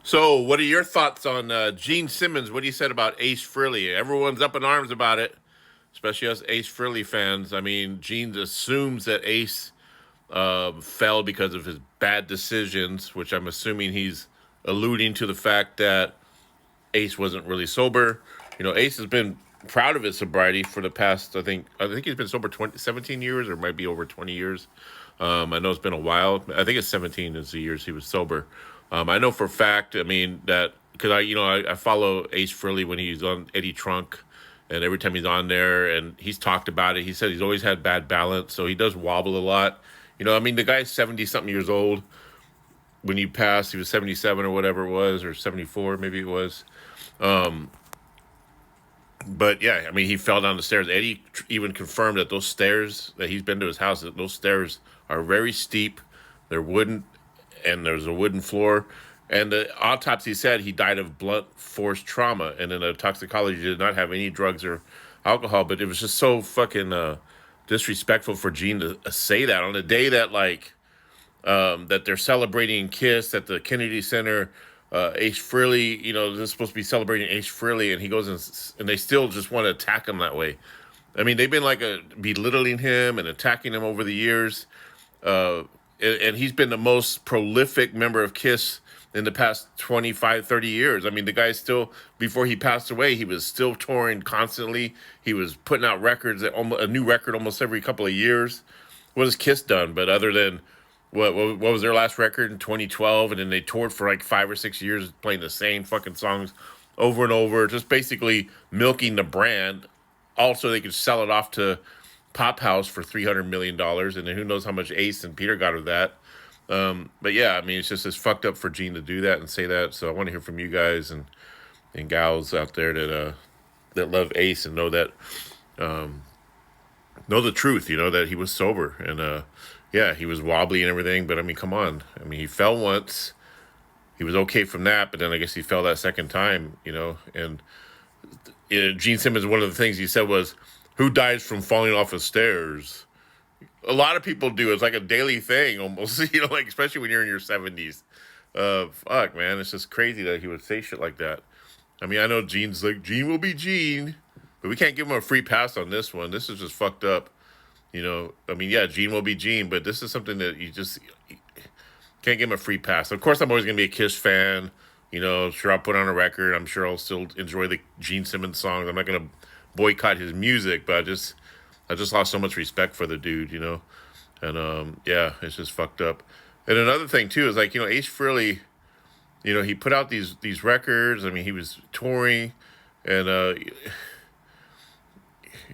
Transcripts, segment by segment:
So, what are your thoughts on Gene Simmons? What he said about Ace Frehley? Everyone's up in arms about it, especially us Ace Frehley fans. I mean, Gene assumes that Ace fell because of his bad decisions, which I'm assuming he's alluding to the fact that Ace wasn't really sober. Ace has been proud of his sobriety for the past. I think he's been sober 17 years, or might be over 20 years. I know it's been a while. I think it's 17 is the years he was sober. I know for a fact. I mean that because I follow Ace Frehley when he's on Eddie Trunk, and every time he's on there, and he's talked about it. He said he's always had bad balance, so he does wobble a lot. I mean the guy's 70 something years old. When he passed, he was 77 or whatever it was, or 74 maybe it was. But yeah, I mean, he fell down the stairs. Eddie even confirmed that those stairs that he's been to his house, that those stairs are very steep. They're wooden, and there's a wooden floor. And the autopsy said he died of blunt force trauma, and in the toxicology did not have any drugs or alcohol. But it was just so fucking disrespectful for Gene to say that on the day that that they're celebrating Kiss at the Kennedy Center. Ace Frehley, this is supposed to be celebrating Ace Frehley, and he goes and they still just want to attack him that way. I mean, they've been belittling him and attacking him over the years. And he's been the most prolific member of Kiss in the past 25, 30 years. I mean, the guy still, before he passed away, he was still touring constantly. He was putting out records, a new record almost every couple of years. What has Kiss done? But other than what was their last record in 2012, and then they toured for like 5 or 6 years playing the same fucking songs over and over, just basically milking the brand. Also, they could sell it off to Pop House for $300 million, and then who knows how much Ace and Peter got of that. But yeah, I mean, it's fucked up for Gene to do that and say that. So I want to hear from you guys and gals out there that love Ace and know that know the truth. That he was sober, and yeah, he was wobbly and everything. But I mean, come on. I mean, he fell once. He was okay from that, but then I guess he fell that second time. And Gene Simmons, one of the things he said was, "Who dies from falling off of stairs?" A lot of people do. It's like a daily thing almost, like especially when you're in your 70s. Fuck, man. It's just crazy that he would say shit like that. I mean, I know Gene's like, Gene will be Gene, but we can't give him a free pass on this one. This is just fucked up. I mean, yeah, Gene will be Gene, but this is something that you just can't give him a free pass. Of course, I'm always going to be a Kiss fan. Sure, I'll put on a record. I'm sure I'll still enjoy the Gene Simmons songs. I'm not going to boycott his music, but I just lost so much respect for the dude. And yeah, it's just fucked up. And another thing too is Ace Frehley, he put out these records. I mean, he was touring, and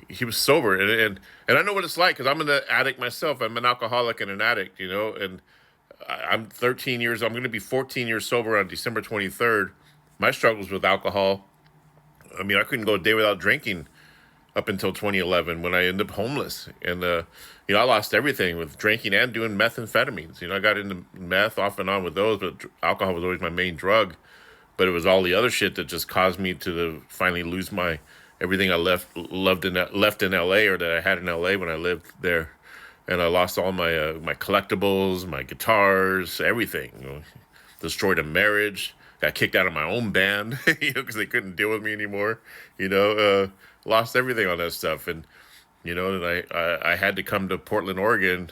he was sober, and I know what it's like because I'm an addict myself. I'm an alcoholic and an addict, and I'm 13 years. I'm going to be 14 years sober on December 23rd. My struggles with alcohol. I mean, I couldn't go a day without drinking up until 2011 when I ended up homeless. And, I lost everything with drinking and doing methamphetamines. I got into meth off and on with those, but alcohol was always my main drug. But it was all the other shit that just caused me to finally lose everything I left in LA, or that I had in LA when I lived there. And I lost all my collectibles, my guitars, everything. Destroyed a marriage. Got kicked out of my own band, because they couldn't deal with me anymore. Lost everything on that stuff, and and I had to come to Portland, Oregon.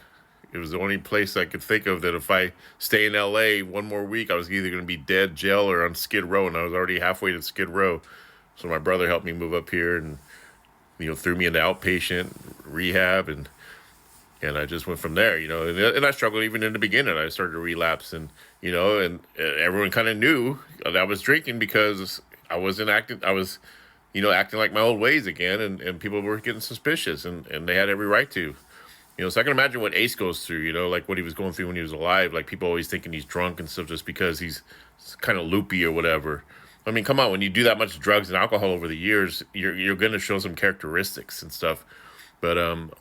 It was the only place I could think of that if I stay in LA one more week, I was either going to be dead, jail, or on Skid Row, and I was already halfway to Skid Row. So my brother helped me move up here, and threw me into outpatient rehab, and I just went from there. And I struggled even in the beginning. I started to relapse, and and everyone kind of knew that I was drinking because I wasn't acting. I was acting like my old ways again, and people were getting suspicious, and they had every right to. So I can imagine what Ace goes through, like what he was going through when he was alive. Like people always thinking he's drunk and stuff just because he's kind of loopy or whatever. I mean, come on, when you do that much drugs and alcohol over the years, you're going to show some characteristics and stuff. But I'm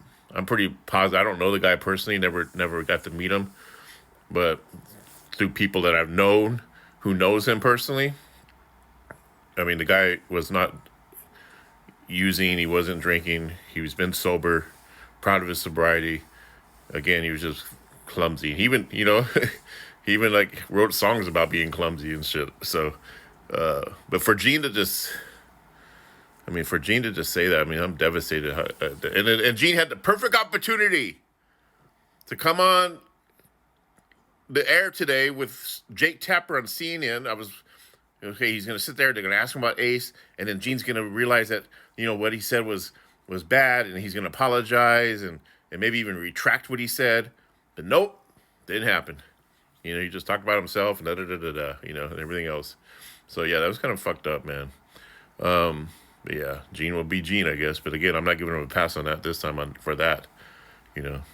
pretty positive. I don't know the guy personally, never got to meet him, but through people that I've known who knows him personally, I mean, the guy was not using, he wasn't drinking, he was been sober, proud of his sobriety. Again, he was just clumsy. He even, He even like wrote songs about being clumsy and shit. So, but for Gene to just, I mean, for Gene to just say that, I mean, I'm devastated. And Gene had the perfect opportunity to come on the air today with Jake Tapper on CNN. I was okay. He's going to sit there. They're going to ask him about Ace, and then Gene's going to realize that what he said was bad, and he's going to apologize and maybe even retract what he said. But nope, didn't happen. He just talked about himself and and everything else. So yeah, that was kind of fucked up, man. But yeah, Gene will be Gene, I guess. But again, I'm not giving him a pass on that this time for that.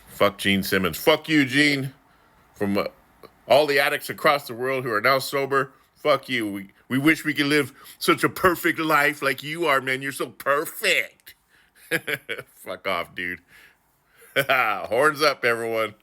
Fuck Gene Simmons. Fuck you, Gene. From all the addicts across the world who are now sober, fuck you. We wish we could live such a perfect life like you are, man. You're so perfect. Fuck off, dude. Horns up, everyone.